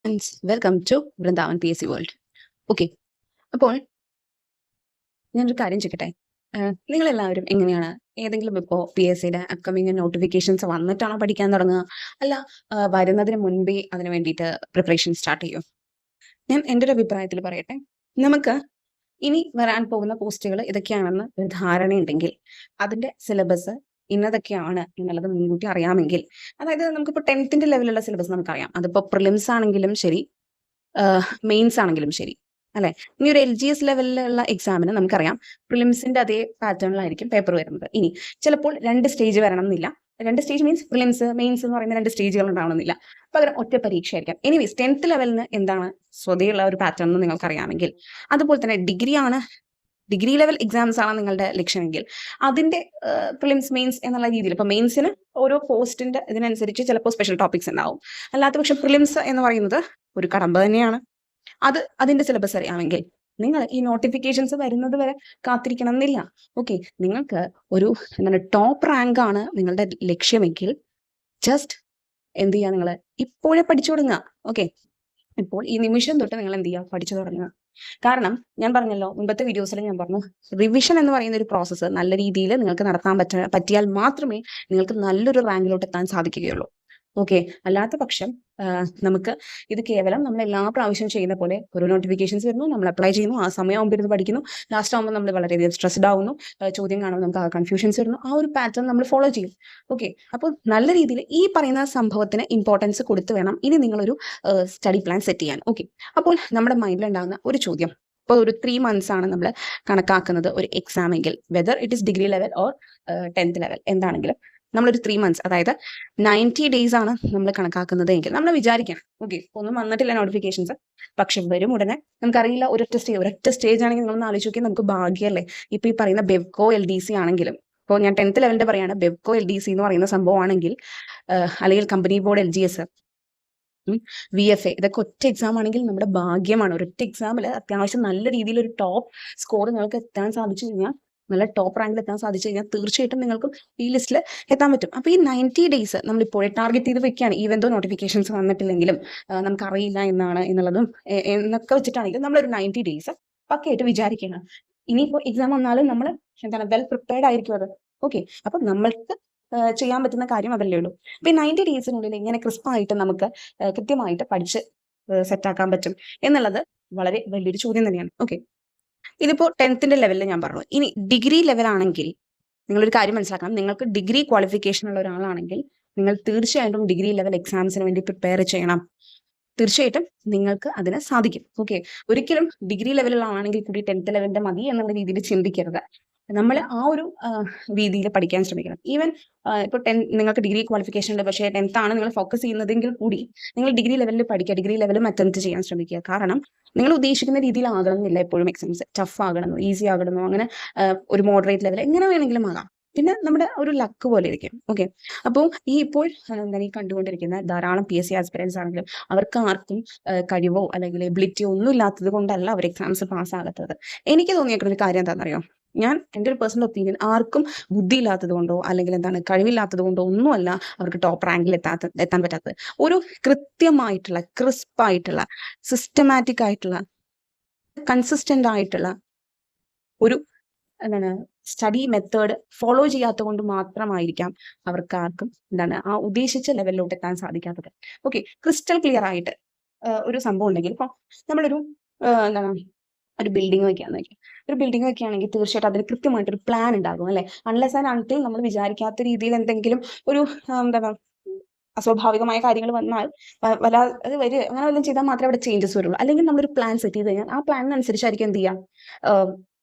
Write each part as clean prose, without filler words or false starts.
Welcome to Vrindavan PSC world. Okay, അപ്പോൾ ഞാനൊരു കാര്യം ചോദിക്കട്ടെ. നിങ്ങളെല്ലാവരും എങ്ങനെയാണ് ഏതെങ്കിലും ഇപ്പോൾ PSCയുടെ അപ്കമിങ് നോട്ടിഫിക്കേഷൻസ് വന്നിട്ടാണോ പഠിക്കാൻ തുടങ്ങുക, അല്ല വരുന്നതിന് മുൻപേ അതിന് വേണ്ടിയിട്ട് പ്രിപ്പറേഷൻ സ്റ്റാർട്ട് ചെയ്യും? ഞാൻ എൻ്റെ ഒരു അഭിപ്രായത്തിൽ പറയട്ടെ, നമുക്ക് ഇനി വരാൻ പോകുന്ന പോസ്റ്റുകൾ ഇതൊക്കെയാണെന്ന് ഒരു ധാരണയുണ്ടെങ്കിൽ അതിൻ്റെ സിലബസ് ഇന്നതൊക്കെയാണ് എന്നുള്ളത് മുൻകൂട്ടി അറിയാമെങ്കിൽ, അതായത് നമുക്കിപ്പോൾ 10th ലെവലുള്ള സിലബസ് നമുക്കറിയാം. അതിപ്പോൾ പ്രിലിംസ് ആണെങ്കിലും ശരി, മെയിൻസ് ആണെങ്കിലും ശരി, അല്ലെ? ഇനി ഒരു LGS ലെവലിലുള്ള എക്സാമിന് നമുക്കറിയാം പ്രിലിംസിന്റെ അതേ പാറ്റേണിലായിരിക്കും പേപ്പർ വരുന്നത്. ഇനി ചിലപ്പോൾ 2 സ്റ്റേജ് വരണം എന്നില്ല. 2 സ്റ്റേജ് മീൻസ് പ്രിലിംസ് മെയിൻസ് എന്ന് പറയുന്ന 2 സ്റ്റേജുകൾ ഉണ്ടാവണമെന്നില്ല. പകരം ഒറ്റ പരീക്ഷ ആയിരിക്കാം. എനിവേസ് 10th ലെവലിന് എന്താണ് സ്വതയുള്ള ഒരു പാറ്റേൺ എന്ന് നിങ്ങൾക്ക് അറിയാമെങ്കിൽ, അതുപോലെ തന്നെ ഡിഗ്രി ലെവൽ എക്സാംസ് ആണ് നിങ്ങളുടെ ലക്ഷ്യമെങ്കിൽ അതിന്റെ പ്രിലിംസ് മെയിൻസ് എന്നുള്ള രീതിയിൽ ഇപ്പൊ മെയിൻസിന് ഓരോ പോസ്റ്റിന്റെ ഇതിനനുസരിച്ച് ചിലപ്പോൾ സ്പെഷ്യൽ ടോപ്പിക്സ് ഉണ്ടാവും. അല്ലാത്ത പക്ഷെ പ്രിലിംസ് എന്ന് പറയുന്നത് ഒരു കടമ്പ തന്നെയാണ്. അതിന്റെ സിലബസ് അറിയാമെങ്കിൽ നിങ്ങൾ ഈ നോട്ടിഫിക്കേഷൻസ് വരുന്നത് വരെ കാത്തിരിക്കണം എന്നില്ല. ഓക്കെ, നിങ്ങൾക്ക് ഒരു എന്താണ് ടോപ്പ് റാങ്ക് ആണ് നിങ്ങളുടെ ലക്ഷ്യമെങ്കിൽ ജസ്റ്റ് എന്ത് ചെയ്യുക, നിങ്ങൾ ഇപ്പോഴേ പഠിച്ചു തുടങ്ങുക. ഓക്കെ, ഇപ്പോൾ ഈ നിമിഷം തൊട്ട് നിങ്ങൾ എന്ത് ചെയ്യുക, പഠിച്ചു തുടങ്ങുക. കാരണം ഞാൻ പറഞ്ഞല്ലോ, മുമ്പത്തെ വീഡിയോസിൽ ഞാൻ പറഞ്ഞു, റിവിഷൻ എന്ന് പറയുന്ന ഒരു പ്രോസസ്സ് നല്ല രീതിയിൽ നിങ്ങൾക്ക് നടത്താൻ പറ്റിയാൽ മാത്രമേ നിങ്ങൾക്ക് നല്ലൊരു റാങ്കിലോട്ട് എത്താൻ സാധിക്കുകയുള്ളൂ. ഓക്കെ, അല്ലാത്ത പക്ഷം നമുക്ക് ഇത് കേവലം നമ്മൾ എല്ലാ പ്രാവശ്യം ചെയ്യുന്ന പോലെ ഒരു നോട്ടിഫിക്കേഷൻസ് വരുന്നു, നമ്മൾ അപ്ലൈ ചെയ്യുന്നു, ആ സമയമാകുമ്പോൾ ഇരുന്ന് പഠിക്കുന്നു, ലാസ്റ്റ് ആകുമ്പോൾ നമ്മൾ വളരെയധികം സ്ട്രെസ്ഡ് ആവുന്നു, ചോദ്യം കാണുമ്പോൾ നമുക്ക് ആ കൺഫ്യൂഷൻസ് വരുന്നു, ആ ഒരു പാറ്റേൺ നമ്മൾ ഫോളോ ചെയ്യും. ഓക്കെ, അപ്പോൾ നല്ല രീതിയിൽ ഈ പറയുന്ന സംഭവത്തിന് ഇമ്പോർട്ടൻസ് കൊടുത്ത് വേണം ഇനി നിങ്ങളൊരു സ്റ്റഡി പ്ലാൻ സെറ്റ് ചെയ്യാൻ. ഓക്കെ, അപ്പോൾ നമ്മുടെ മൈൻഡിലുണ്ടാകുന്ന ഒരു ചോദ്യം, ഇപ്പോൾ ഒരു 3 months ആണ് നമ്മൾ കണക്കാക്കുന്നത് ഒരു എക്സാം എങ്കിൽ, whether it is degree level or 10th level, എന്താണെങ്കിലും നമ്മളൊരു 3 months, അതായത് 90 days ആണ് നമ്മൾ കണക്കാക്കുന്നത് എങ്കിൽ നമ്മൾ വിചാരിക്കണം, ഓക്കെ, ഒന്നും വന്നിട്ടില്ല നോട്ടിഫിക്കേഷൻസ്, പക്ഷെ വരും ഉടനെ. നമുക്കറിയില്ല, ഒരൊറ്റ സ്റ്റേജ് ആണെങ്കിൽ നിങ്ങളൊന്ന് ആലോചിച്ച് നോക്കി, നമുക്ക് ഭാഗ്യമല്ലേ. ഇപ്പൊ ഈ പറയുന്ന ബെവ്കോ LDC ആണെങ്കിലും, ഇപ്പോൾ ഞാൻ 10th ലെവലിന്റെ പറയാണ്, ബെവ്കോ LDC എന്ന് പറയുന്ന സംഭവമാണെങ്കിൽ, അല്ലെങ്കിൽ കമ്പനി ബോർഡ് LGS, VFA, ഇതൊക്കെ ഒറ്റ എക്സാം ആണെങ്കിൽ നമ്മുടെ ഭാഗ്യമാണ്. ഒരൊറ്റ എക്സാമിൽ അത്യാവശ്യം നല്ല രീതിയിൽ ഒരു ടോപ്പ് സ്കോർ നിങ്ങൾക്ക് എത്താൻ സാധിച്ചു കഴിഞ്ഞാൽ, നല്ല ടോപ്പ് റാങ്കിൽ എത്താൻ സാധിച്ചു കഴിഞ്ഞാൽ തീർച്ചയായിട്ടും നിങ്ങൾക്ക് ഈ ലിസ്റ്റിൽ എത്താൻ പറ്റും. അപ്പോൾ ഈ 90 days നമ്മൾ ഇപ്പോഴേ ടാർഗറ്റ് ചെയ്ത് വെക്കുകയാണ്. ഈവൻ ദോ നോട്ടിഫിക്കേഷൻസ് വന്നിട്ടില്ലെങ്കിലും നമുക്കറിയില്ല എന്നതും എന്നൊക്കെ വെച്ചിട്ടാണെങ്കിലും നമ്മളൊരു 90 days പക്കയായിട്ട് വിചാരിക്കണം. ഇനിയിപ്പോൾ എക്സാം വന്നാലും നമ്മൾ എന്താണ് വെൽ പ്രിപ്പയർഡ് ആയിരിക്കും അത്. ഓക്കെ, അപ്പം നമ്മൾക്ക് ചെയ്യാൻ പറ്റുന്ന കാര്യം അതല്ലേ ഉള്ളൂ. അപ്പോൾ ഈ 90 daysനുള്ളിൽ ഇങ്ങനെ ക്രിസ്പായിട്ട് നമുക്ക് കൃത്യമായിട്ട് പഠിച്ച് സെറ്റാക്കാൻ പറ്റും എന്നുള്ളത് വളരെ വലിയൊരു ചോദ്യം തന്നെയാണ്. ഓക്കെ, ഇതിപ്പോൾ 10th ലെവലിൽ ഞാൻ പറഞ്ഞു. ഇനി ഡിഗ്രി ലെവലാണെങ്കിൽ നിങ്ങളൊരു കാര്യം മനസ്സിലാക്കണം, നിങ്ങൾക്ക് ഡിഗ്രി ക്വാളിഫിക്കേഷൻ ഉള്ള ഒരാളാണെങ്കിൽ നിങ്ങൾ തീർച്ചയായിട്ടും ഡിഗ്രി ലെവൽ എക്സാംസിന് വേണ്ടി പ്രിപ്പയർ ചെയ്യണം. തീർച്ചയായിട്ടും നിങ്ങൾക്ക് അതിന് സാധിക്കും. ഓക്കെ, ഒരിക്കലും ഡിഗ്രി ലെവലിലാണെങ്കിൽ കൂടി 10th ലെവലിന്റെ മതി എന്നുള്ള രീതിയിൽ ചിന്തിക്കരുത്. നമ്മൾ ആ ഒരു രീതിയിൽ പഠിക്കാൻ ശ്രമിക്കണം. ഈവൻ ഇപ്പോൾ നിങ്ങൾക്ക് ഡിഗ്രി ക്വാളിഫിക്കേഷൻ ഉണ്ട്, പക്ഷേ 10th ആണ് നിങ്ങൾ ഫോക്കസ് ചെയ്യുന്നതെങ്കിൽ കൂടി നിങ്ങൾ ഡിഗ്രി ലെവലിൽ പഠിക്കുക, ഡിഗ്രി ലെവലും അറ്റംപ്റ്റ് ചെയ്യാൻ ശ്രമിക്കുക. കാരണം നിങ്ങൾ ഉദ്ദേശിക്കുന്ന രീതിയിൽ ആകണമെന്നില്ല എപ്പോഴും എക്സാംസ്. ടഫ് ആകണമെന്നോ ഈസി ആകണമെന്നോ അങ്ങനെ ഒരു മോഡറേറ്റ് ലെവൽ എങ്ങനെ വേണമെങ്കിലും ആകാം. പിന്നെ നമ്മുടെ ഒരു ലക്ക് പോലെ ഇരിക്കും. ഓക്കെ, അപ്പോൾ ഇപ്പോൾ എന്താണ് ഈ കണ്ടുകൊണ്ടിരിക്കുന്ന ധാരാളം PSC ആസ്പിരൻസ് ആണെങ്കിലും അവർക്ക് ആർക്കും കഴിവോ അല്ലെങ്കിൽ എബിലിറ്റിയോ ഒന്നും ഇല്ലാത്തത് കൊണ്ടല്ല അവർ എക്സാംസ് പാസ്സാകാത്തത്. എനിക്ക് തോന്നിയേക്കുന്ന ഒരു കാര്യം എന്താണെന്നറിയോ, ഞാൻ എൻ്റെ ഒരു പേഴ്സണൽ ഒപ്പീനിയൻ, ആർക്കും ബുദ്ധി ഇല്ലാത്തത് കൊണ്ടോ അല്ലെങ്കിൽ എന്താണ് കഴിവില്ലാത്തത് കൊണ്ടോ ഒന്നുമല്ല അവർക്ക് ടോപ്പ് റാങ്കിൽ എത്താൻ പറ്റാത്തത്. ഒരു കൃത്യമായിട്ടുള്ള ക്രിസ്പായിട്ടുള്ള സിസ്റ്റമാറ്റിക് ആയിട്ടുള്ള കൺസിസ്റ്റന്റ് ആയിട്ടുള്ള ഒരു എന്താണ് സ്റ്റഡി മെത്തേഡ് ഫോളോ ചെയ്യാത്തത് കൊണ്ട് മാത്രമായിരിക്കാം അവർക്ക് ആർക്കും എന്താണ് ആ ഉദ്ദേശിച്ച ലെവലിലോട്ട് എത്താൻ സാധിക്കാത്തത്. ഓക്കെ, ക്രിസ്റ്റൽ ക്ലിയർ ആയിട്ട് ഒരു സംഭവം ഉണ്ടെങ്കിൽ, ഇപ്പോൾ നമ്മളൊരു എന്താണ് ഒരു ബിൽഡിംഗ് വെക്കാന്ന് വെക്കാം. ഒരു ബിൽഡിംഗ് വെക്കുകയാണെങ്കിൽ തീർച്ചയായിട്ടും അതിന് കൃത്യമായിട്ടൊരു പ്ലാൻ ഉണ്ടാകും, അല്ലെ? അൺലെസ് ആൻഡ് അൺടിൽ നമ്മൾ വിചാരിക്കാത്ത രീതിയിൽ എന്തെങ്കിലും ഒരു എന്താണ് അസ്വാഭാവികമായ കാര്യങ്ങൾ വന്നാൽ അത് വരിക അങ്ങനെ വല്ലതും ചെയ്താൽ മാത്രമേ അവിടെ ചേഞ്ചസ് വരുള്ളൂ. അല്ലെങ്കിൽ നമ്മളൊരു പ്ലാൻ സെറ്റ് ചെയ്ത് കഴിഞ്ഞാൽ ആ പ്ലാനിനനുസരിച്ചായിരിക്കും എന്ത് ചെയ്യുക,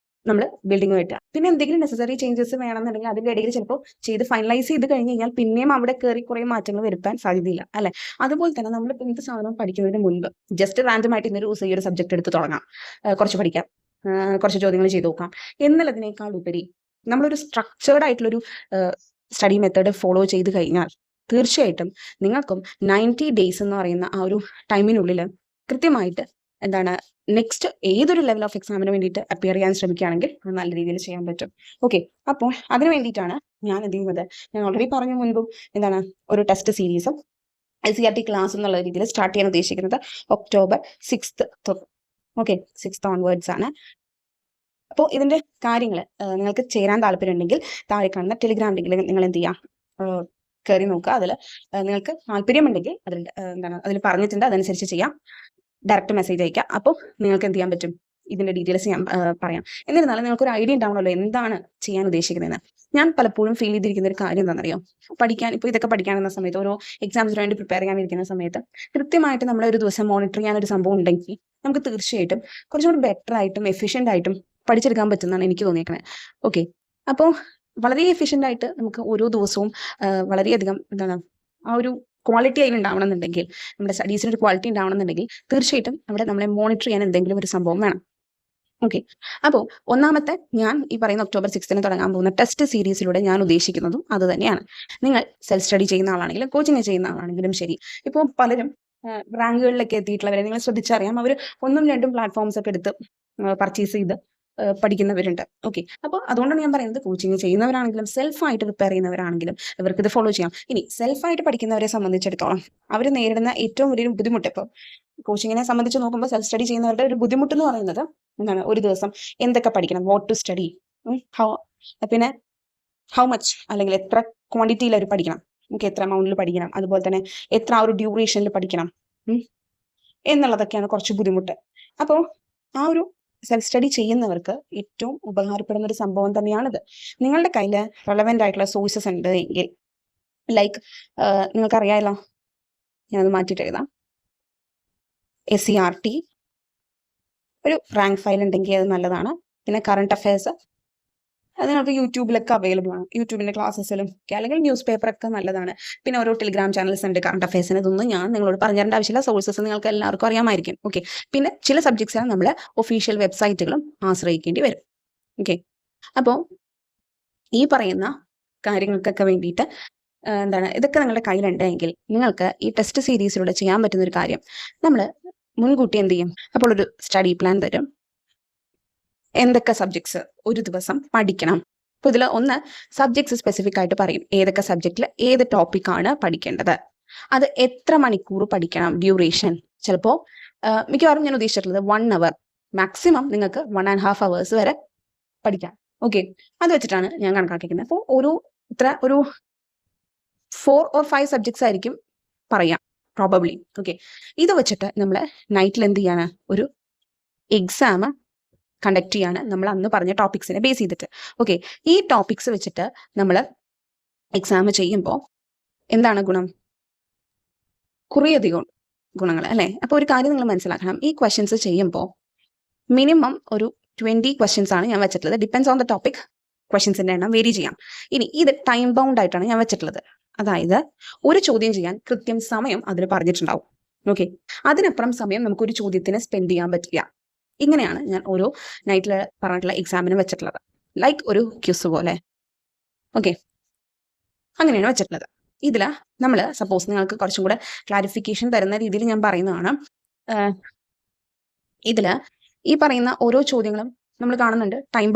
നമ്മൾ ബിൽഡിംഗ് വെട്ടുക. പിന്നെ എന്തെങ്കിലും നെസസറി ചേഞ്ചസ് വേണമെന്നുണ്ടെങ്കിൽ അതിന്റെ ഇടയിൽ ചിലപ്പോൾ ചെയ്ത് ഫൈനലൈസ് ചെയ്ത് കഴിഞ്ഞ് കഴിഞ്ഞാൽ പിന്നെയും അവിടെ കയറി കുറെ മാറ്റങ്ങൾ വരുത്താൻ സാധ്യതയില്ല, അല്ലെ? അതുപോലെ തന്നെ നമ്മൾ എന്ത് സാധനം പഠിക്കുന്നതിന് മുൻപ് ജസ്റ്റ് റാൻഡം ആയിട്ട് ഇന്നൊരു ദിവസം ഈ ഒരു സബ്ജക്ട് എടുത്ത് തുടങ്ങാം, കുറച്ച് പഠിക്കാം, കുറച്ച് ചോദ്യങ്ങൾ ചെയ്ത് നോക്കാം എന്നുള്ളതിനേക്കാൾ ഉപരി നമ്മളൊരു സ്ട്രക്ചേർഡ് ആയിട്ടുള്ളൊരു സ്റ്റഡി മെത്തേഡ് ഫോളോ ചെയ്ത് കഴിഞ്ഞാൽ തീർച്ചയായിട്ടും നിങ്ങൾക്കും 90 days എന്ന് പറയുന്ന ആ ഒരു ടൈമിനുള്ളിൽ കൃത്യമായിട്ട് എന്താണ് നെക്സ്റ്റ് ഏതൊരു ലെവൽ ഓഫ് എക്സാമിന് വേണ്ടിയിട്ട് അപ്പിയർ ചെയ്യാൻ ശ്രമിക്കുകയാണെങ്കിൽ നല്ല രീതിയിൽ ചെയ്യാൻ പറ്റും. ഓക്കെ, അപ്പോൾ അതിന് വേണ്ടിയിട്ടാണ് ഞാൻ എന്ത് ചെയ്യുന്നത്, ഞാൻ ഓൾറെഡി പറഞ്ഞ മുൻപും എന്താണ് ഒരു ടെസ്റ്റ് സീരീസും LCRT ക്ലാസ് എന്നുള്ള രീതിയിൽ സ്റ്റാർട്ട് ചെയ്യാൻ ഉദ്ദേശിക്കുന്നത് October 6th okay 6th onwards ആണ്. അപ്പോൾ ഇതിന്റെ കാര്യങ്ങൾ നിങ്ങൾക്ക് ചേരാൻ താല്പര്യമുണ്ടെങ്കിൽ താഴെ കാണുന്ന ടെലിഗ്രാം ലിങ്കിൽ നിങ്ങൾ എന്ത് ചെയ്യുക, കയറി നോക്കുക. അതിൽ നിങ്ങൾക്ക് താല്പര്യമുണ്ടെങ്കിൽ അതിൽ പറഞ്ഞിട്ടുണ്ട്, അതനുസരിച്ച് ചെയ്യാം. ഡയറക്റ്റ് മെസ്സേജ് അയക്കുക. അപ്പോൾ നിങ്ങൾക്ക് എന്ത് ചെയ്യാൻ പറ്റും, ഇതിന്റെ ഡീറ്റെയിൽസ് ഞാൻ പറയാം. എന്നിരുന്നാലും നിങ്ങൾക്ക് ഒരു ഐഡിയ ഉണ്ടാവണമല്ലോ എന്താണ് ചെയ്യാൻ ഉദ്ദേശിക്കുന്നതെന്ന്. ഞാൻ പലപ്പോഴും ഫീൽ ചെയ്തിരിക്കുന്ന ഒരു കാര്യം എന്താണെന്നറിയോ, പഠിക്കാൻ ഇപ്പോൾ ഇതൊക്കെ പഠിക്കാനെന്ന സമയത്ത് ഓരോ എക്സാംസിന് വേണ്ടി പ്രിപ്പയർ ചെയ്യാനിരിക്കുന്ന സമയത്ത് കൃത്യമായിട്ട് നമ്മൾ ഒരു ദിവസം മോണിറ്റർ ചെയ്യാൻ ഒരു സംഭവം ഉണ്ടെങ്കിൽ നമുക്ക് തീർച്ചയായിട്ടും കുറച്ചും കൂടി ബെറ്റർ ആയിട്ടും എഫിഷ്യൻ്റ് ആയിട്ടും പഠിച്ചെടുക്കാൻ പറ്റുന്നതാണ് എനിക്ക് തോന്നിയേക്കണേ. ഓക്കെ, അപ്പോൾ വളരെ എഫിഷ്യൻ്റ് ആയിട്ട് നമുക്ക് ഓരോ ദിവസവും വളരെയധികം ആ ഒരു ക്വാളിറ്റി അതിൽ ഉണ്ടാവണമെന്നുണ്ടെങ്കിൽ, നമ്മുടെ സ്റ്റഡീസിന് ഒരു ക്വാളിറ്റി ഉണ്ടാവണമെന്നുണ്ടെങ്കിൽ തീർച്ചയായിട്ടും അവിടെ നമ്മളെ മോണിറ്റർ ചെയ്യാൻ എന്തെങ്കിലും ഒരു സംഭവം വേണം. ഓക്കെ, അപ്പോൾ ഒന്നാമത്തെ ഞാൻ ഈ പറയുന്ന ഒക്ടോബർ 6th തുടങ്ങാൻ പോകുന്ന ടെസ്റ്റ് സീരീസിലൂടെ ഞാൻ ഉദ്ദേശിക്കുന്നതും അത് തന്നെയാണ്. നിങ്ങൾ സെൽഫ് സ്റ്റഡി ചെയ്യുന്ന ആളാണെങ്കിലും കോച്ചിങ് ചെയ്യുന്ന ആളാണെങ്കിലും ശരി, ഇപ്പോൾ പലരും റാങ്കുകളിലൊക്കെ എത്തിയിട്ടുള്ളവരെ നിങ്ങൾ ശ്രദ്ധിച്ചറിയാം, അവർ 1ഉം 2ഉം പ്ലാറ്റ്ഫോംസ് ഒക്കെ എടുത്ത് പർച്ചേസ് ചെയ്ത് പഠിക്കുന്നവരുണ്ട്. ഓക്കെ, അപ്പോൾ അതുകൊണ്ടാണ് ഞാൻ പറയുന്നത്, കോച്ചിങ് ചെയ്യുന്നവരാണെങ്കിലും സെൽഫായിട്ട് പ്രിപ്പയർ ചെയ്യുന്നവരാണെങ്കിലും ഇവർക്ക് ഇത് ഫോളോ ചെയ്യാം. ഇനി സെൽഫായിട്ട് പഠിക്കുന്നവരെ സംബന്ധിച്ചിടത്തോളം അവർ നേരിടുന്ന ഏറ്റവും വലിയൊരു ബുദ്ധിമുട്ട്, ഇപ്പോൾ കോച്ചിങ്ങിനെ സംബന്ധിച്ച് നോക്കുമ്പോൾ സെൽഫ് സ്റ്റഡി ചെയ്യുന്നവരുടെ ഒരു ബുദ്ധിമുട്ട് എന്ന് പറയുന്നത് എന്താണ്, ഒരു ദിവസം എന്തൊക്കെ പഠിക്കണം, വാട്ട് ടു സ്റ്റഡി, പിന്നെ ഹൗ മച്ച് അല്ലെങ്കിൽ എത്ര ക്വാണ്ടിറ്റിയിൽ അവർ പഠിക്കണം, നമുക്ക് എത്ര എമൗണ്ടിൽ പഠിക്കണം, അതുപോലെ തന്നെ എത്ര ആ ഒരു ഡ്യൂറേഷനിൽ പഠിക്കണം എന്നുള്ളതൊക്കെയാണ് കുറച്ച് ബുദ്ധിമുട്ട്. അപ്പോൾ ആ ഒരു സെൽഫ് സ്റ്റഡി ചെയ്യുന്നവർക്ക് ഏറ്റവും ഉപകാരപ്പെടുന്ന ഒരു സംഭവം തന്നെയാണിത്. നിങ്ങളുടെ കയ്യിൽ റെലവെന്റ് ആയിട്ടുള്ള സോഴ്സസ് ഉണ്ട് എങ്കിൽ, ലൈക്ക് നിങ്ങൾക്കറിയാമല്ലോ, ഞാനത് മാറ്റിയിട്ട് എഴുതാം, SCRT ഒരു റാങ്ക് ഫയൽ ഉണ്ടെങ്കിൽ അത് നല്ലതാണ്. പിന്നെ കറണ്ട് അഫയേഴ്സ് അത് നിങ്ങൾക്ക് യൂട്യൂബിലൊക്കെ അവൈലബിൾ ആണ്, യൂട്യൂബിൻ്റെ ക്ലാസ്സസിലും ഒക്കെ, അല്ലെങ്കിൽ ന്യൂസ് പേപ്പറൊക്കെ നല്ലതാണ്. പിന്നെ ഓരോ ടെലിഗ്രാം ചാനൽസ് ഉണ്ട് കറണ്ട് അഫയേഴ്സിന്. ഇതൊന്നും ഞാൻ നിങ്ങളോട് പറഞ്ഞു തരേണ്ട ആവശ്യമില്ല, സോഴ്സസ് നിങ്ങൾക്ക് എല്ലാവർക്കും അറിയാമായിരിക്കും. ഓക്കെ, പിന്നെ ചില സബ്ജക്ട്സിന് നമ്മൾ ഒഫീഷ്യൽ വെബ്സൈറ്റുകളും ആശ്രയിക്കേണ്ടി വരും. ഓക്കെ, അപ്പോൾ ഈ പറയുന്ന കാര്യങ്ങൾക്കൊക്കെ വേണ്ടിയിട്ട് ഇതൊക്കെ നിങ്ങളുടെ കയ്യിലുണ്ടെങ്കിൽ നിങ്ങൾക്ക് ഈ ടെസ്റ്റ് സീരീസിലൂടെ ചെയ്യാൻ പറ്റുന്ന ഒരു കാര്യം, നമ്മൾ മുൻകൂട്ടി എന്ത് ചെയ്യും, അപ്പോൾ ഒരു സ്റ്റഡി പ്ലാൻ തരും, എന്തൊക്കെ സബ്ജക്ട്സ് ഒരു ദിവസം പഠിക്കണം. അപ്പോൾ ഇതിൽ ഒന്ന് സബ്ജക്ട്സ് സ്പെസിഫിക് ആയിട്ട് പറയും, ഏതൊക്കെ സബ്ജക്റ്റിൽ ഏത് ടോപ്പിക്കാണ് പഠിക്കേണ്ടത്, അത് എത്ര മണിക്കൂർ പഠിക്കണം, ഡ്യൂറേഷൻ. ചിലപ്പോൾ മിക്കവാറും ഞാൻ ഉദ്ദേശിച്ചിട്ടുള്ളത് 1 hour, മാക്സിമം നിങ്ങൾക്ക് 1.5 hours വരെ പഠിക്കാം. ഓക്കെ, അത് വെച്ചിട്ടാണ് ഞാൻ കണക്കാക്കിക്കുന്നത്. അപ്പോൾ ഒരു 4 or 5 സബ്ജക്ട്സ് ആയിരിക്കും പറയാം പ്രോബബ്ലി. ഓക്കെ, ഇത് വെച്ചിട്ട് നമ്മൾ നൈറ്റിൽ എന്ത് ചെയ്യാണ്, ഒരു എക്സാം കണ്ടക്ട് ചെയ്യാണ് നമ്മൾ അന്ന് പറഞ്ഞ ടോപ്പിക്സിനെ ബേസ് ചെയ്തിട്ട്. ഓക്കെ, ഈ ടോപ്പിക്സ് വെച്ചിട്ട് നമ്മൾ എക്സാം ചെയ്യുമ്പോൾ എന്താണ് ഗുണം, കുറേയധികം ഗുണങ്ങൾ അല്ലേ. അപ്പോൾ ഒരു കാര്യം നിങ്ങൾ മനസ്സിലാക്കണം, ഈ ക്വസ്റ്റ്യൻസ് ചെയ്യുമ്പോൾ മിനിമം ഒരു 20 questions ആണ് ഞാൻ വെച്ചിട്ടുള്ളത്. ഡിപ്പെൻസ് ഓൺ ദ ടോപ്പിക് ക്വസ്റ്റ്യൻസിൻ്റെ എണ്ണം വേരി ചെയ്യാം. ഇനി ഇത് ടൈം ബൗണ്ട് ആയിട്ടാണ് ഞാൻ വെച്ചിട്ടുള്ളത്. അതായത് ഒരു ചോദ്യം ചെയ്യാൻ കൃത്യം സമയം അതിൽ പറഞ്ഞിട്ടുണ്ടാവും. ഓക്കെ, അതിനപ്പുറം സമയം നമുക്കൊരു ചോദ്യത്തിന് സ്പെൻഡ് ചെയ്യാൻ പറ്റില്ല. ഇങ്ങനെയാണ് ഞാൻ ഓരോ നൈറ്റിൽ പറഞ്ഞിട്ടുള്ള എക്സാമിന് വെച്ചിട്ടുള്ളത്, ലൈക്ക് ഒരു ക്യൂസ് പോലെ. ഓക്കെ, അങ്ങനെയാണ് വെച്ചിട്ടുള്ളത്. ഇതിൽ നമ്മൾ സപ്പോസ് നിങ്ങൾക്ക് കുറച്ചും കൂടെ ക്ലാരിഫിക്കേഷൻ തരുന്ന രീതിയിൽ ഞാൻ പറയുന്നതാണ്. ഇതിൽ ഈ പറയുന്ന ഓരോ ചോദ്യങ്ങളും നമ്മൾ കാണുന്നുണ്ട് ടൈം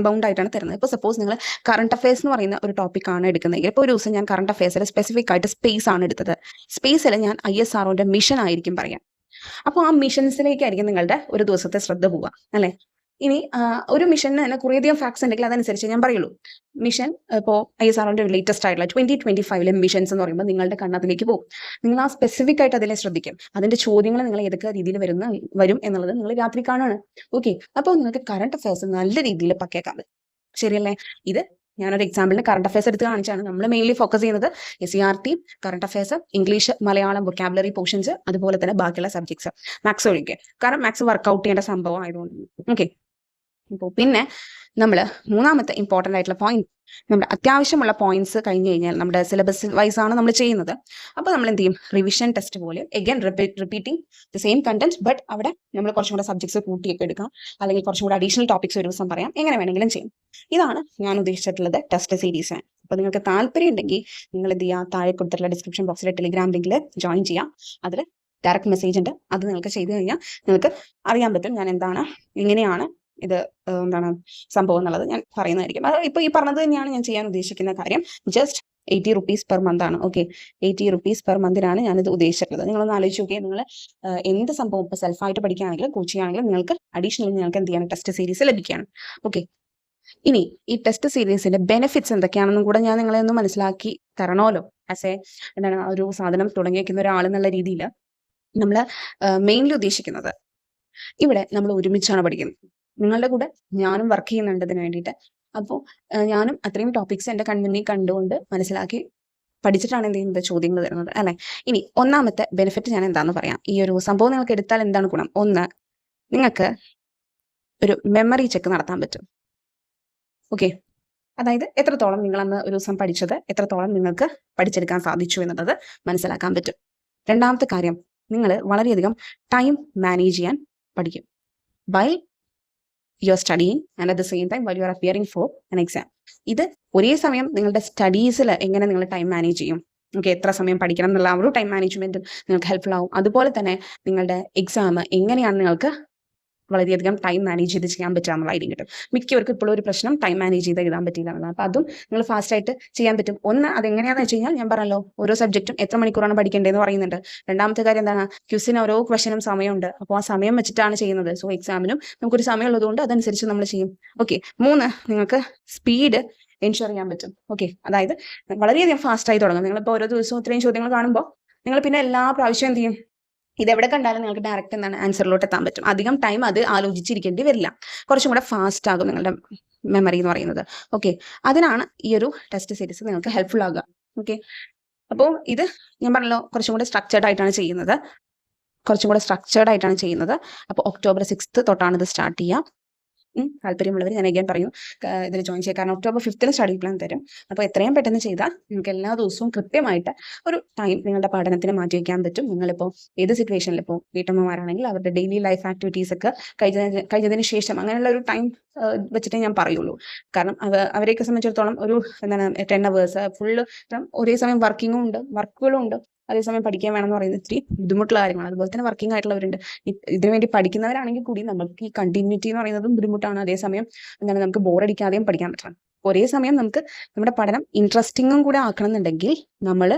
ബൗണ്ട് ആയിട്ടാണ് തരുന്നത്. ഇപ്പോൾ സപ്പോസ് നിങ്ങൾ കറണ്ട് അഫയേഴ്സ് എന്ന് പറയുന്ന ഒരു ടോപ്പിക്കാണ് എടുക്കുന്നതെങ്കിൽ, ഇപ്പോൾ ഒരു ദിവസം ഞാൻ കറണ്ട് അഫയേഴ്സിൽ സ്പെസിഫിക് ആയിട്ട് സ്പേസ് ആണ് എടുത്തത്. സ്പേസിൽ ഞാൻ ISROന്റെ മിഷൻ ആയിരിക്കും പറയാം. അപ്പോൾ ആ മിഷൻസിലേക്കായിരിക്കും നിങ്ങളുടെ ഒരു ദിവസത്തെ ശ്രദ്ധ പോവുക അല്ലേ. ഇനി ഒരു മിഷന് തന്നെ കുറേയധികം ഫാക്ട്സ് ഉണ്ടെങ്കിൽ അതനുസരിച്ച് ഞാൻ പറയുള്ളൂ. മിഷൻ ഇപ്പോൾ ISROന്റെ ലേറ്റസ്റ്റ് ആയിട്ടുള്ള 2025 മിഷൻസ് എന്ന് പറയുമ്പോൾ നിങ്ങളുടെ കണ്ണതിലേക്ക് പോകും. നിങ്ങൾ ആ സ്പെസിഫിക് ആയിട്ട് അതിനെ ശ്രദ്ധിക്കും. അതിന്റെ ചോദ്യങ്ങൾ നിങ്ങൾ ഏതൊക്കെ രീതിയിൽ വരും എന്നുള്ളത് നിങ്ങൾ രാത്രി കാണുകയാണ്. ഓക്കെ, അപ്പോൾ നിങ്ങൾക്ക് കറണ്ട് അഫയേഴ്സ് നല്ല രീതിയിൽ പക്കേക്കാൻ പറ്റും. ശരിയല്ലേ? ഇത് ഞാനൊരു എക്സാമ്പിളിന് കറണ്ട് അഫയേഴ്സ് എടുത്ത് കാണിച്ചാണ്. നമ്മൾ മെയിൻലി ഫോക്കസ് ചെയ്യുന്നത് SCRT, current affairs, English, Malayalam, vocabulary portions, അതുപോലെ തന്നെ ബാക്കിയുള്ള സബ്ജക്ട്സ്, മാത്സ് ഒഴികെ. കാരണം മാത്സ് വർക്കൗട്ട് ചെയ്യേണ്ട സംഭവം ആയതുകൊണ്ട്. ഓക്കെ, അപ്പോൾ പിന്നെ നമ്മൾ മൂന്നാമത്തെ ഇമ്പോർട്ടൻ്റ് ആയിട്ടുള്ള പോയിന്റ്, നമ്മുടെ അത്യാവശ്യമുള്ള പോയിന്റ്സ് കഴിഞ്ഞ് കഴിഞ്ഞാൽ നമ്മുടെ സിലബസ് വൈസ് ആണ് നമ്മൾ ചെയ്യുന്നത്. അപ്പോൾ നമ്മൾ എന്ത് ചെയ്യും, റിവിഷൻ ടെസ്റ്റ് പോലെ again repeating the same content, but അവിടെ നമ്മൾ കുറച്ചും കൂടെ സബ്ജക്ട്സ് കൂട്ടിയൊക്കെ എടുക്കാം, അല്ലെങ്കിൽ കുറച്ചും കൂടെ അഡീഷണൽ ടോപ്പിക്സ് ഒരു ദിവസം പറയാം, എങ്ങനെ വേണമെങ്കിലും ചെയ്യും. ഇതാണ് ഞാൻ ഉദ്ദേശിച്ചിട്ടുള്ളത് ടെസ്റ്റ് സീരീസ്. അപ്പോൾ നിങ്ങൾക്ക് താല്പര്യം ഉണ്ടെങ്കിൽ നിങ്ങൾ എന്ത് ചെയ്യുക, താഴെ കൊടുത്തിട്ടുള്ള ഡിസ്ക്രിപ്ഷൻ ബോക്സിലെ ടെലിഗ്രാം ലിങ്കിൽ ജോയിൻ ചെയ്യാം. അതിൽ ഡയറക്റ്റ് മെസ്സേജ് ഉണ്ട്, അത് നിങ്ങൾക്ക് ചെയ്ത് കഴിഞ്ഞാൽ നിങ്ങൾക്ക് അറിയാൻ പറ്റും ഞാൻ എങ്ങനെയാണ് ഇത് സംഭവം എന്നുള്ളത് ഞാൻ പറയുന്നതായിരിക്കും. അത് ഇപ്പോൾ ഈ പറഞ്ഞത് തന്നെയാണ് ഞാൻ ചെയ്യാൻ ഉദ്ദേശിക്കുന്ന കാര്യം. ജസ്റ്റ് ₹80 പെർ മന്ത് ആണ്. ഓക്കെ, ₹80 പെർ മന്തിനാണ് ഞാനിത് ഉദ്ദേശിച്ചിട്ടുള്ളത്. നിങ്ങളൊന്ന് ആലോചിച്ച് നോക്കിയേ, നിങ്ങൾ എന്ത് സംഭവം ഇപ്പോൾ സെൽഫായിട്ട് പഠിക്കുകയാണെങ്കിലും കോച്ചിങ് ആണെങ്കിലും നിങ്ങൾക്ക് അഡീഷണലി നിങ്ങൾക്ക് എന്ത് ചെയ്യണം, ടെസ്റ്റ് സീരീസ് ലഭിക്കുകയാണ്. ഓക്കെ, ഇനി ഈ ടെസ്റ്റ് സീരീസിന്റെ ബെനിഫിറ്റ്സ് എന്തൊക്കെയാണെന്നും കൂടെ ഞാൻ നിങ്ങളെ ഒന്ന് മനസ്സിലാക്കി തരണമല്ലോ. ആസ് എ എന്താണ് ഒരു സാധനം തുടങ്ങി വയ്ക്കുന്ന ഒരാൾ എന്നുള്ള രീതിയിൽ നമ്മൾ മെയിൻലി ഉദ്ദേശിക്കുന്നത്, ഇവിടെ നമ്മൾ ഒരുമിച്ചാണ് പഠിക്കുന്നത്. നിങ്ങളുടെ കൂടെ ഞാനും വർക്ക് ചെയ്യുന്നുണ്ട് ഇതിന് വേണ്ടിയിട്ട്. അപ്പോൾ ഞാനും അത്രയും ടോപ്പിക്സ് എൻ്റെ കൺമുന്നിൽ കണ്ടുകൊണ്ട് മനസ്സിലാക്കി പഠിച്ചിട്ടാണ് എന്ത് ചെയ്യുന്നത്, ചോദ്യങ്ങൾ തരുന്നത് അല്ലേ. ഇനി ഒന്നാമത്തെ ബെനിഫിറ്റ് ഞാൻ എന്താണെന്ന് പറയാം. ഈ ഒരു സംഭവം നിങ്ങൾക്ക് എടുത്താൽ എന്താണ് ഗുണം? ഒന്ന്, നിങ്ങൾക്ക് ഒരു മെമ്മറി ചെക്ക് നടത്താൻ പറ്റും. ഓക്കെ, അതായത് എത്രത്തോളം നിങ്ങൾ അന്ന് ഒരു ദിവസം പഠിച്ചത് എത്രത്തോളം നിങ്ങൾക്ക് പഠിച്ചെടുക്കാൻ സാധിച്ചു എന്നുള്ളത് മനസ്സിലാക്കാൻ പറ്റും. രണ്ടാമത്തെ കാര്യം, നിങ്ങൾ വളരെയധികം ടൈം മാനേജ് ചെയ്യാൻ പഠിക്കും. By you are studying and at the same time while you are appearing for an exam. ഇത് ഒരേ സമയം നിങ്ങളുടെ സ്റ്റഡീസിൽ എങ്ങനെ നിങ്ങൾ ടൈം മാനേജ് ചെയ്യും, ഓക്കെ, എത്ര സമയം പഠിക്കണം എന്നുള്ള ആ ഒരു ടൈം മാനേജ്മെൻറ്റും നിങ്ങൾക്ക് ഹെൽപ്ഫുൾ ആവും. അതുപോലെ തന്നെ നിങ്ങളുടെ എക്സാം എങ്ങനെയാണ് നിങ്ങൾക്ക് വളരെയധികം ടൈം മാനേജ് ചെയ്ത് ചെയ്യാൻ പറ്റുക എന്നുള്ളതായിരിക്കും കിട്ടും. മിക്കവർക്കും ഇപ്പോഴും ഒരു പ്രശ്നം ടൈം മാനേജ് ചെയ്ത് എഴുതാൻ പറ്റില്ല എന്നുള്ളതാണ്. അപ്പോൾ അതും നിങ്ങൾ ഫാസ്റ്റായിട്ട് ചെയ്യാൻ പറ്റും. ഒന്ന്, അതെങ്ങനെയാണെന്ന് വെച്ച് കഴിഞ്ഞാൽ ഞാൻ പറഞ്ഞല്ലോ, ഓരോ സബ്ജക്റ്റും എത്ര മണിക്കൂറാണ് പഠിക്കേണ്ടതെന്ന് പറയുന്നുണ്ട്. രണ്ടാമത്തെ കാര്യം എന്താണ്, ക്വിസിന് ഓരോ ക്വസ്റ്റനും സമയമുണ്ട്. അപ്പോൾ ആ സമയം വെച്ചിട്ടാണ് ചെയ്യുന്നത്. സോ എക്സാമിനും നമുക്കൊരു സമയം ഉള്ളതുകൊണ്ട് അതനുസരിച്ച് നമ്മൾ ചെയ്യും. ഓക്കെ, മൂന്ന്, നിങ്ങൾക്ക് സ്പീഡ് എൻഷുർ ചെയ്യാൻ പറ്റും. ഓക്കെ, അതായത് വളരെയധികം ഫാസ്റ്റായി തുടങ്ങും. നിങ്ങളിപ്പോൾ ഓരോ ദിവസവും ഇത്രയും ചോദ്യങ്ങൾ കാണുമ്പോൾ നിങ്ങൾ പിന്നെ എല്ലാ പ്രാവശ്യവും എന്ത് ചെയ്യും, ഇതെവിടെ കണ്ടാലും നിങ്ങൾക്ക് ഡയറക്റ്റ് എന്താണ് ആൻസറിലോട്ട് എത്താൻ പറ്റും. അധികം ടൈം അത് ആലോചിച്ചിരിക്കേണ്ടി വരില്ല. കുറച്ചും കൂടെ ഫാസ്റ്റ് ആകും നിങ്ങളുടെ മെമ്മറി എന്ന് പറയുന്നത്. ഓക്കെ, അതിനാണ് ഈ ഒരു ടെസ്റ്റ് സീരീസ് നിങ്ങൾക്ക് ഹെൽപ്ഫുൾ ആകുക. ഓക്കെ, അപ്പോൾ ഇത് ഞാൻ പറഞ്ഞല്ലോ കുറച്ചും കൂടെ സ്ട്രക്ചേർഡ് ആയിട്ടാണ് ചെയ്യുന്നത്. അപ്പോൾ October 6 തൊട്ടാണ് ഇത് സ്റ്റാർട്ട് ചെയ്യുക. താല്പര്യമുള്ളവർ ഞാൻ അഗൈൻ പറയും, ഇതിൽ ജോയിൻ ചെയ്യുക. കാരണം October 5 സ്റ്റഡി പ്ലാൻ തരും. അപ്പോൾ എത്രയും പെട്ടെന്ന് ചെയ്താൽ നിങ്ങൾക്ക് എല്ലാ ദിവസവും കൃത്യമായിട്ട് ഒരു ടൈം നിങ്ങളുടെ പഠനത്തിന് മാറ്റി വയ്ക്കാൻ പറ്റും. നിങ്ങളിപ്പോൾ ഏത് സിറ്റുവേഷനിൽ, ഇപ്പോൾ വീട്ടമ്മമാരാണെങ്കിൽ അവരുടെ ഡെയിലി ലൈഫ് ആക്ടിവിറ്റീസ് ഒക്കെ കഴിഞ്ഞതിന് ശേഷം അങ്ങനെയുള്ള ഒരു ടൈം വെച്ചിട്ടേ ഞാൻ പറയുള്ളൂ. കാരണം അവരെയൊക്കെ സംബന്ധിച്ചിടത്തോളം ഒരു എന്താണ് 10 hours ഫുള്ള് ഒരേ സമയം വർക്കുകളും ഉണ്ട്, അതേസമയം പഠിക്കാൻ വേണമെന്ന് പറയുന്നത് ഇത്തിരി ബുദ്ധിമുട്ടുള്ള കാര്യമാണ്. അതുപോലെ തന്നെ വർക്കിംഗ് ആയിട്ടുള്ളവരുണ്ട്. ഇതിനു വേണ്ടി പഠിക്കുന്നവരാണെങ്കിൽ കൂടി നമുക്ക് ഈ കണ്ടിന്യൂറ്റി എന്ന് പറയുന്നതും ബുദ്ധിമുട്ടാണ്. അതേസമയം എന്താണ് നമുക്ക് ബോറടിക്കാതെയും പഠിക്കാൻ പറ്റണം. ഒരേ സമയം നമുക്ക് നമ്മുടെ പഠനം ഇൻട്രസ്റ്റിംഗും കൂടെ ആക്കണം എന്നുണ്ടെങ്കിൽ നമ്മൾ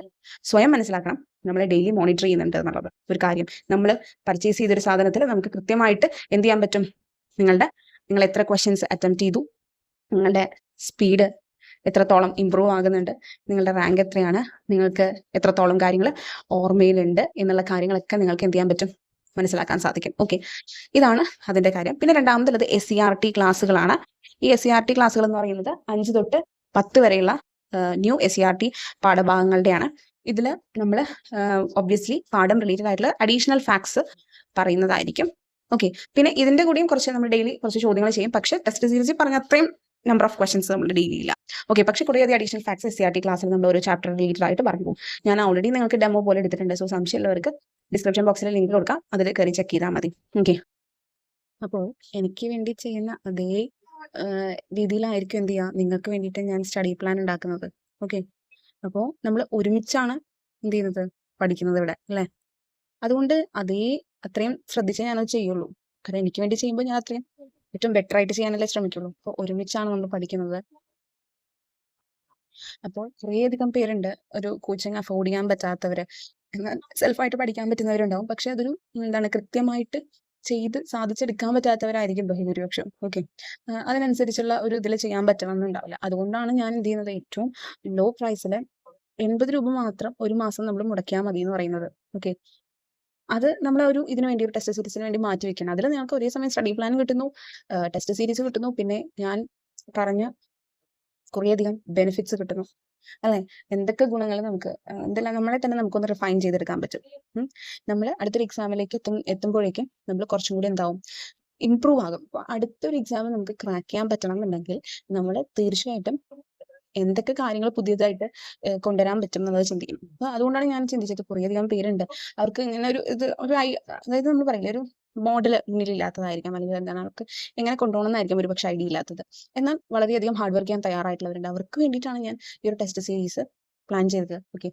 സ്വയം മനസ്സിലാക്കണം നമ്മൾ ഡെയിലി മോണിറ്റർ ചെയ്യുന്നുണ്ട് എന്നുള്ളത് ഒരു കാര്യം. നമ്മൾ പർച്ചേസ് ചെയ്തൊരു സാധനത്തിൽ നമുക്ക് കൃത്യമായിട്ട് എന്ത് ചെയ്യാൻ പറ്റും, നിങ്ങൾ എത്ര ക്വസ്റ്റ്യൻസ് അറ്റംപ്റ്റ് ചെയ്തു, നിങ്ങളുടെ സ്പീഡ് എത്രത്തോളം ഇമ്പ്രൂവ് ആകുന്നുണ്ട്, നിങ്ങളുടെ റാങ്ക് എത്രയാണ്, നിങ്ങൾക്ക് എത്രത്തോളം കാര്യങ്ങൾ ഓർമ്മയിലുണ്ട് എന്നുള്ള കാര്യങ്ങളൊക്കെ നിങ്ങൾക്ക് എന്ത് ചെയ്യാൻ പറ്റും, മനസ്സിലാക്കാൻ സാധിക്കും. ഓക്കെ, ഇതാണ് അതിൻ്റെ കാര്യം. പിന്നെ രണ്ടാമതുള്ളത് SCERT ക്ലാസ്സുകളാണ്. ഈ SCERT ക്ലാസ്സുകൾ എന്ന് പറയുന്നത് 5 തൊട്ട് 10 വരെയുള്ള ന്യൂ SCERT പാഠഭാഗങ്ങളുടെയാണ്. ഇതിൽ നമ്മൾ ഒബ്വിയസ്ലി പാഠം റിലേറ്റഡ് ആയിട്ടുള്ള അഡീഷണൽ ഫാക്ട്സ് പറയുന്നതായിരിക്കും. ഓക്കെ, പിന്നെ ഇതിൻ്റെ കൂടെയും കുറച്ച് നമ്മൾ ഡെയിലി കുറച്ച് ചോദ്യങ്ങൾ ചെയ്യും. പക്ഷേ ടെസ്റ്റ് സീരീസിൽ പറഞ്ഞ അത്രയും നമ്പർ ഓഫ് ക്വസ്റ്റൻസ് നമ്മൾ ഡെയിലി ഇല്ല. ഓക്കെ, പക്ഷേ കുറേയധികം അഡീഷണൽ ഫാക്ട്സ് SCERT ക്ലാസ്സിൽ നമ്മൾ ഒരു ചാപ്റ്റർ റിലേറ്റഡ് ആയിട്ട് പറഞ്ഞു പോകും. ഞാൻ ഓൾറെഡി നിങ്ങൾക്ക് ഡെമോ പോലെ എടുത്തിട്ടുണ്ട്. സോ സംശയമുള്ളവർക്ക് ഡിസ്ക്രിപ്ഷൻ ബോക്സിൽ ലിങ്ക് കൊടുക്കാം, അതിൽ കയറി ചെക്ക് ചെയ്താൽ മതി. ഓക്കെ, അപ്പോൾ എനിക്ക് വേണ്ടി ചെയ്യുന്ന അതേ രീതിയിലായിരിക്കും എന്ത് ചെയ്യുക, നിങ്ങൾക്ക് വേണ്ടിയിട്ട് ഞാൻ സ്റ്റഡി പ്ലാൻ ഉണ്ടാക്കുന്നത്. ഓക്കെ, അപ്പോൾ നമ്മൾ ഒരുമിച്ചാണ് എന്ത് ചെയ്യുന്നത്, പഠിക്കുന്നത് ഇവിടെ അല്ലേ. അതുകൊണ്ട് അത്രയും ശ്രദ്ധിച്ചേ ഞാനത് ചെയ്യുള്ളൂ. കാരണം എനിക്ക് വേണ്ടി ചെയ്യുമ്പോൾ ഞാൻ അത്രയും ഏറ്റവും ബെറ്റർ ആയിട്ട് ചെയ്യാനല്ലേ ശ്രമിക്കുള്ളൂ. അപ്പോൾ ഒരുമിച്ചാണ് നമ്മൾ പഠിക്കുന്നത്. അപ്പോൾ കുറേയധികം പേരുണ്ട് ഒരു കോച്ചിങ് അഫോർഡ് ചെയ്യാൻ പറ്റാത്തവർ, എന്നാൽ സെൽഫായിട്ട് പഠിക്കാൻ പറ്റുന്നവരുണ്ടാവും. പക്ഷെ അതൊരു എന്താണ് കൃത്യമായിട്ട് ചെയ്ത് സാധിച്ചെടുക്കാൻ പറ്റാത്തവരായിരിക്കും ബഹുഭൂരിപക്ഷം. ഓക്കെ, അതിനനുസരിച്ചുള്ള ഒരു ഇതിൽ ചെയ്യാൻ പറ്റണമെന്നുണ്ടാവില്ല. അതുകൊണ്ടാണ് ഞാൻ എന്ത് ചെയ്യുന്നത്, ഏറ്റവും ലോ പ്രൈസിൽ 80 രൂപ മാത്രം ഒരു മാസം നമ്മൾ മുടക്കിയാൽ മതി എന്ന് പറയുന്നത്. ഓക്കെ, അത് നമ്മൾ ഇതിനു വേണ്ടി ഒരു ടെസ്റ്റ് സീരീസിന് വേണ്ടി മാറ്റി വെക്കണം. അതിൽ നിങ്ങൾക്ക് ഒരേ സമയം സ്റ്റഡി പ്ലാൻ കിട്ടുന്നു, ടെസ്റ്റ് സീരീസ് കിട്ടുന്നു, പിന്നെ ഞാൻ പറഞ്ഞ കുറേയധികം ബെനിഫിറ്റ്സ് കിട്ടുന്നു അല്ലേ. എന്തൊക്കെ ഗുണങ്ങൾ നമുക്ക് എന്തെല്ലാം നമ്മളെ തന്നെ നമുക്കൊന്ന് റിഫൈൻ ചെയ്തെടുക്കാൻ പറ്റും. നമ്മൾ അടുത്തൊരു എക്സാമിലേക്ക് എത്തുമ്പോഴേക്കും നമ്മൾ കുറച്ചും കൂടി എന്താവും, ഇമ്പ്രൂവ് ആകും. അപ്പോൾ അടുത്തൊരു എക്സാം നമുക്ക് ക്രാക്ക് ചെയ്യാൻ പറ്റണം എന്നുണ്ടെങ്കിൽ നമ്മൾ തീർച്ചയായിട്ടും എന്തൊക്കെ കാര്യങ്ങൾ പുതിയതായിട്ട് കൊണ്ടുവരാൻ പറ്റും എന്നുള്ളത് ചിന്തിക്കും. അപ്പോൾ അതുകൊണ്ടാണ് ഞാൻ ചിന്തിച്ചത് കുറേയധികം പേരുണ്ട് അവർക്ക് ഇങ്ങനെ അതായത് നമ്മൾ പറയില്ല, ഒരു മോഡൽ മുന്നിലില്ലാത്തതായിരിക്കാം, അല്ലെങ്കിൽ എന്താണ് അവർക്ക് എങ്ങനെ കൊണ്ടുപോകണമെന്നായിരിക്കും ഒരുപക്ഷെ ഐഡിയ ഇല്ലാത്തത്. എന്നാൽ വളരെയധികം ഹാർഡ് വർക്ക് ചെയ്യാൻ തയ്യാറായിട്ടുള്ളവരുണ്ട്. അവർക്ക് വേണ്ടിയിട്ടാണ് ഞാൻ ഈ ഒരു ടെസ്റ്റ് സീരീസ് പ്ലാൻ ചെയ്തത്. ഓക്കെ,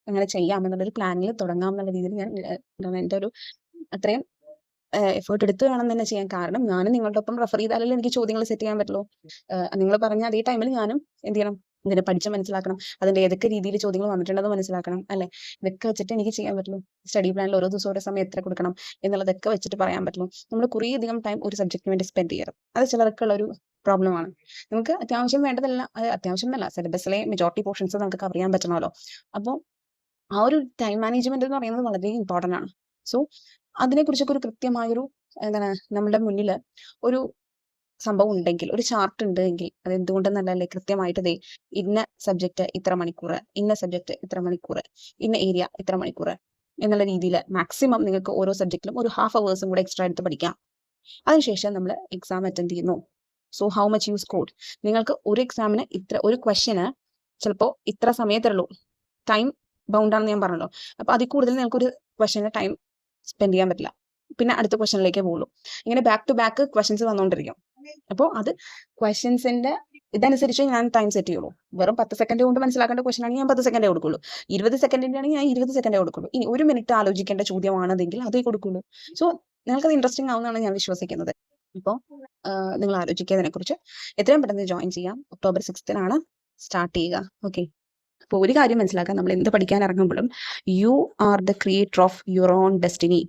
അങ്ങനെ ചെയ്യാം എന്നുള്ളൊരു പ്ലാനിൽ തുടങ്ങാം എന്നുള്ള രീതിയിൽ ഞാൻ എൻ്റെ ഒരു അത്രയും എഫേർട്ട് എടുത്ത് വേണം തന്നെ ചെയ്യാൻ. കാരണം ഞാനും നിങ്ങളുടെ ഒപ്പം റെഫർ ചെയ്താലല്ലേ എനിക്ക് ചോദ്യങ്ങൾ സെറ്റ് ചെയ്യാൻ പറ്റുള്ളൂ. നിങ്ങൾ പറഞ്ഞ അതേ ടൈമിൽ ഞാനും എന്ത് ചെയ്യണം, ഇതിനെ പഠിച്ച് മനസ്സിലാക്കണം, അതിന്റെ ഏതൊക്കെ രീതിയിൽ ചോദ്യങ്ങൾ വന്നിട്ടുണ്ടെന്ന് മനസ്സിലാക്കണം അല്ലെ. ഇതൊക്കെ വെച്ചിട്ട് എനിക്ക് ചെയ്യാൻ പറ്റുള്ളൂ. സ്റ്റഡി പ്ലാനിൽ ഓരോ ദിവസം ഓരോ സമയം എത്ര കൊടുക്കണം എന്നുള്ളതൊക്കെ വെച്ചിട്ട് പറയാൻ പറ്റുള്ളൂ. നമ്മൾ കുറേ അധികം ടൈം ഒരു സബ്ജക്റ്റിന് വേണ്ടി സ്പെൻഡ് ചെയ്യണം. അത് ചിലർക്കുള്ള ഒരു പ്രോബ്ലമാണ്. നമുക്ക് അത്യാവശ്യം വേണ്ടതല്ല, അത് അത്യാവശ്യം എന്നല്ല, സിലബസിലെ മെജോറിറ്റി പോർഷൻസ് നമുക്ക് കവർ ചെയ്യാൻ പറ്റണമല്ലോ. അപ്പോൾ ആ ഒരു ടൈം മാനേജ്മെന്റ് എന്ന് പറയുന്നത് വളരെ ഇമ്പോർട്ടന്റ് ആണ്. സോ അതിനെക്കുറിച്ചൊക്കെ ഒരു കൃത്യമായൊരു എന്താണ് നമ്മുടെ മുന്നിൽ ഒരു സംഭവം ഉണ്ടെങ്കിൽ, ഒരു ചാർട്ട് ഉണ്ടെങ്കിൽ, അത് എന്തുകൊണ്ടെന്നല്ലേ കൃത്യമായിട്ട് ദേ ഇന്ന സബ്ജക്റ്റ് ഇത്ര മണിക്കൂർ, ഇന്ന സബ്ജക്റ്റ് ഇത്ര മണിക്കൂർ, ഇന്ന ഏരിയ ഇത്ര മണിക്കൂർ എന്നുള്ള രീതിയിൽ മാക്സിമം നിങ്ങൾക്ക് ഓരോ സബ്ജക്റ്റിലും ഒരു ഹാഫ് അവേഴ്സും കൂടെ എക്സ്ട്രാ എടുത്ത് പഠിക്കാം. അതിനുശേഷം നമ്മൾ എക്സാം അറ്റൻഡ് ചെയ്യുന്നു. So how much you scored, നിങ്ങൾക്ക് ഒരു എക്സാമിന് ഇത്ര, ഒരു ക്വസ്റ്റ്യന് ചിലപ്പോൾ ഇത്ര സമയത്തുള്ളൂ, ടൈം ബൗണ്ട് ആണെന്ന് ഞാൻ പറഞ്ഞല്ലോ. അപ്പൊ അതിൽ കൂടുതൽ നിങ്ങൾക്ക് ഒരു ക്വസ്റ്റ്യന് ടൈം സ്പെൻഡ് ചെയ്യാൻ പറ്റില്ല. പിന്നെ അടുത്ത ക്വസ്റ്റ്യനിലേക്ക് പോകുള്ളൂ. ഇങ്ങനെ ബാക്ക് ടു ബാക്ക് ക്വസ്റ്റ്യൻസ് വന്നുകൊണ്ടിരിക്കും. അപ്പോൾ അത് ക്വസ്റ്റ്യൻസിന്റെ ഇതനുസരിച്ച് ഞാൻ ടൈം സെറ്റ് ചെയ്യുള്ളൂ. വെറും 10 സെക്കൻഡ് കൊണ്ട് മനസ്സിലാക്കേണ്ട ക്വസ്റ്റ്യൻ ആണെങ്കിൽ ഞാൻ 10 സെക്കൻഡേ കൊടുക്കുള്ളൂ. 20 സെക്കൻഡിന്റെ ആണെങ്കിൽ ഞാൻ 20 സെക്കൻഡേ കൊടുക്കുള്ളൂ. ഇനി 1 മിനിറ്റ് ആലോചിക്കേണ്ട ചോദ്യമാണെന്നെങ്കിൽ അതേ കൊടുക്കുള്ളൂ. സോ നിങ്ങൾക്കത് ഇൻട്രസ്റ്റിംഗ് ആവുമെന്നാണ് ഞാൻ വിശ്വസിക്കുന്നത്. ഇപ്പോൾ നിങ്ങൾ ആലോചിക്കുക അതിനെക്കുറിച്ച്. എത്രയും പെട്ടെന്ന് ജോയിൻ ചെയ്യാം. ഒക്ടോബർ 6 സ്റ്റാർട്ട് ചെയ്യുക. ഓക്കെ. അപ്പോൾ ഒരു കാര്യം മനസ്സിലാക്കാം, നമ്മൾ എന്ത് പഠിക്കാൻ ഇറങ്ങുമ്പോഴും you are the creator of your own destiny.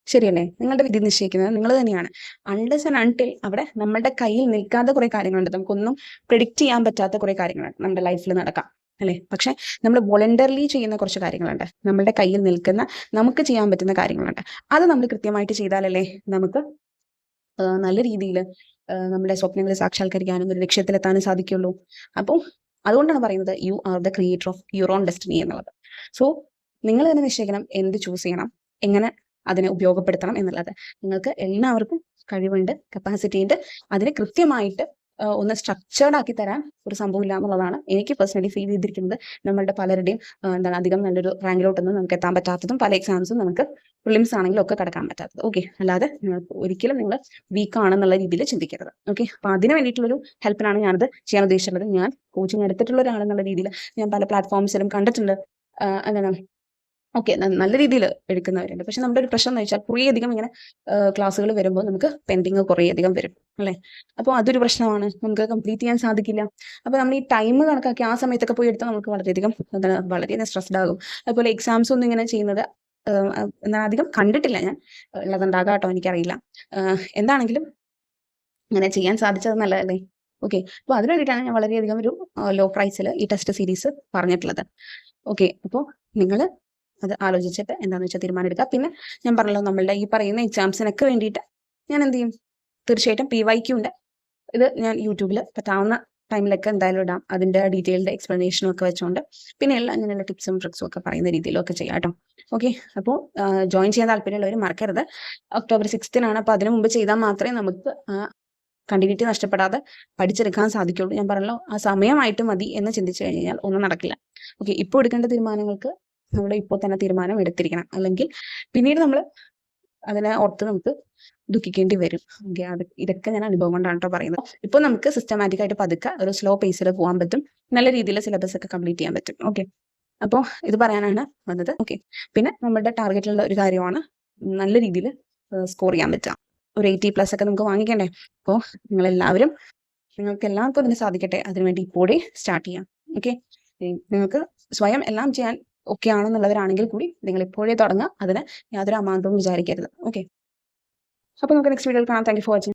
ശരിയല്ലേ? നിങ്ങളുടെ വിധി നിശ്ചയിക്കുന്നത് നിങ്ങൾ തന്നെയാണ്. അൺലെസ് ആൻഡ് അൺടിൽ അവിടെ നമ്മളുടെ കയ്യിൽ നിൽക്കാത്ത കുറെ കാര്യങ്ങളുണ്ട്, നമുക്കൊന്നും പ്രിഡിക്റ്റ് ചെയ്യാൻ പറ്റാത്ത കുറെ കാര്യങ്ങളുണ്ട് നമ്മുടെ ലൈഫിൽ നടക്കാം അല്ലേ. പക്ഷെ നമ്മൾ വോളണ്ടറിലി ചെയ്യുന്ന കുറച്ച് കാര്യങ്ങളുണ്ട്, നമ്മളുടെ കയ്യിൽ നിൽക്കുന്ന, നമുക്ക് ചെയ്യാൻ പറ്റുന്ന കാര്യങ്ങളുണ്ട്. അത് നമ്മൾ കൃത്യമായിട്ട് ചെയ്താലല്ലേ നമുക്ക് നല്ല രീതിയിൽ നമ്മുടെ സ്വപ്നങ്ങൾ സാക്ഷാത്കരിക്കാനും ഒരു ലക്ഷ്യത്തിലെത്താനും സാധിക്കുള്ളൂ. അപ്പോൾ അതുകൊണ്ടാണ് പറയുന്നത് U are the creator of your own destiny എന്നുള്ളത്. സോ നിങ്ങൾ തന്നെ നിശ്ചയിക്കണം എന്ത് ചൂസ് ചെയ്യണം, എങ്ങനെ അതിനെ ഉപയോഗപ്പെടുത്തണം എന്നുള്ളത്. നിങ്ങൾക്ക് എല്ലാവർക്കും കഴിവുണ്ട്, കപ്പാസിറ്റി ഉണ്ട്. അതിനെ കൃത്യമായിട്ട് ഒന്ന് സ്ട്രക്ചേർഡ് ആക്കി തരാൻ ഒരു സംഭവം ഇല്ല എന്നുള്ളതാണ് എനിക്ക് പേഴ്സണലി ഫീൽ ചെയ്തിരിക്കുന്നത്. നമ്മളുടെ പലരുടെയും എന്താണ് അധികം നല്ലൊരു റാങ്കിലോട്ടൊന്നും നമുക്ക് എത്താൻ പറ്റാത്തതും, പല എക്സാംസും നമുക്ക് പ്രിലിംസ് ആണെങ്കിലും ഒക്കെ കടക്കാൻ പറ്റാത്തത്. ഓക്കെ. അല്ലാതെ നിങ്ങൾക്ക് ഒരിക്കലും നിങ്ങൾ വീക്ക് ആണെന്നുള്ള രീതിയിൽ ചിന്തിക്കരുത്. ഓക്കെ. അപ്പൊ അതിന് വേണ്ടിയിട്ടുള്ളൊരു ഹെൽപ്പിനാണ് ഞാനത് ചെയ്യാൻ ഉദ്ദേശിച്ചിട്ടുള്ളത്. ഞാൻ കോച്ചിങ് എടുത്തിട്ടുള്ള ഒരാളെന്നുള്ള രീതിയിൽ ഞാൻ പല പ്ലാറ്റ്ഫോംസിലും കണ്ടിട്ടുണ്ട്. എന്താണ് ഓക്കെ, നല്ല രീതിയിൽ എടുക്കുന്നവരുണ്ട്. പക്ഷെ നമ്മുടെ ഒരു പ്രശ്നം എന്ന് വെച്ചാൽ കുറേ അധികം ഇങ്ങനെ ക്ലാസ്സുകൾ വരുമ്പോൾ നമുക്ക് പെൻഡിങ് കുറേ അധികം വരും അല്ലേ. അപ്പോൾ അതൊരു പ്രശ്നമാണ്, നമുക്ക് കംപ്ലീറ്റ് ചെയ്യാൻ സാധിക്കില്ല. അപ്പോൾ നമ്മൾ ഈ ടൈം കണക്കാക്കി ആ സമയത്തൊക്കെ പോയി എടുത്താൽ നമുക്ക് വളരെയധികം വളരെയധികം സ്ട്രെസ്ഡ് ആകും. അതുപോലെ എക്സാംസ് ഒന്നും ഇങ്ങനെ ചെയ്യുന്നത് എന്നാൽ അധികം കണ്ടിട്ടില്ല ഞാൻ. ഉള്ളതുണ്ടാകാം കേട്ടോ, എനിക്കറിയില്ല. എന്താണെങ്കിലും ഇങ്ങനെ ചെയ്യാൻ സാധിച്ചത് നല്ലതല്ലേ. ഓക്കെ. അപ്പോൾ അതിന് വേണ്ടിയിട്ടാണ് ഞാൻ വളരെയധികം ഒരു ലോ പ്രൈസിൽ ഈ ടെസ്റ്റ് സീരീസ് പറഞ്ഞിട്ടുള്ളത്. ഓക്കെ. അപ്പോൾ നിങ്ങൾ അത് ആലോചിച്ചിട്ട് എന്താണെന്ന് വെച്ചാൽ തീരുമാനം എടുക്കുക. പിന്നെ ഞാൻ പറഞ്ഞല്ലോ, നമ്മളുടെ ഈ പറയുന്ന എക്സാംസിനൊക്കെ വേണ്ടിയിട്ട് ഞാൻ എന്ത് ചെയ്യും, തീർച്ചയായിട്ടും PYQ ഉണ്ട്. ഇത് ഞാൻ യൂട്യൂബിൽ പറ്റാവുന്ന ടൈമിലൊക്കെ എന്തായാലും ഇടാം, അതിൻ്റെ ഡീറ്റെയിൽഡ് എക്സ്പ്ലനേഷനും ഒക്കെ വെച്ചുകൊണ്ട്. പിന്നെ എല്ലാം അങ്ങനെയുള്ള ടിപ്സും ട്രിക്സും ഒക്കെ പറയുന്ന രീതിയിലൊക്കെ ചെയ്യാം കേട്ടോ. ഓക്കെ. അപ്പോൾ ജോയിൻ ചെയ്യാൻ താല്പര്യമുള്ളവർ മറക്കരുത്. ഒക്ടോബർ 6 അപ്പോൾ അതിനു മുമ്പ് ചെയ്താൽ മാത്രമേ നമുക്ക് കണ്ടിന്യൂറ്റി നഷ്ടപ്പെടാതെ പഠിച്ചെടുക്കാൻ സാധിക്കുള്ളൂ. ഞാൻ പറഞ്ഞല്ലോ, ആ സമയമായിട്ട് മതി എന്ന് ചിന്തിച്ചു കഴിഞ്ഞാൽ ഒന്നും നടക്കില്ല. ഓക്കെ. ഇപ്പോൾ എടുക്കേണ്ട തീരുമാനങ്ങൾക്ക് നമ്മൾ ഇപ്പോൾ തന്നെ തീരുമാനം എടുത്തിരിക്കണം, അല്ലെങ്കിൽ പിന്നീട് നമ്മൾ അതിനെ ഓർത്ത് നമുക്ക് ദുഃഖിക്കേണ്ടി വരും. ഓക്കെ. ഇതൊക്കെ ഞാൻ അനുഭവം കൊണ്ടാണ് കേട്ടോ പറയുന്നത്. ഇപ്പോൾ നമുക്ക് സിസ്റ്റമാറ്റിക് ആയിട്ട് പതുക്കെ ഒരു സ്ലോ പേസിൽ പോകാൻ പറ്റും, നല്ല രീതിയിൽ സിലബസ് ഒക്കെ കംപ്ലീറ്റ് ചെയ്യാൻ പറ്റും. ഓക്കെ. അപ്പോൾ ഇത് പറയാനാണ് വന്നത്. ഓക്കെ. പിന്നെ നമ്മുടെ ടാർഗറ്റിലുള്ള ഒരു കാര്യമാണ് നല്ല രീതിയിൽ സ്കോർ ചെയ്യാൻ പറ്റുക. ഒരു 80+ ഒക്കെ നമുക്ക് വാങ്ങിക്കണ്ടേ. അപ്പോൾ നിങ്ങൾക്ക് എല്ലാവർക്കും അതിന് സാധിക്കട്ടെ. അതിനുവേണ്ടി ഇപ്പോഴേ സ്റ്റാർട്ട് ചെയ്യാം. ഓക്കെ. നിങ്ങൾക്ക് സ്വയം എല്ലാം ചെയ്യാൻ ഓക്കെ ആണെന്നുള്ളവരാണെങ്കിൽ കൂടി നിങ്ങൾ ഇപ്പോഴേ തുടങ്ങുക. അതിന് യാതൊരു അമാന്തവും വിചാരിക്കരുത്. ഓക്കെ. അപ്പോൾ നമുക്ക് നെക്സ്റ്റ് വീഡിയോയിൽ കാണാം. Thank you for watching.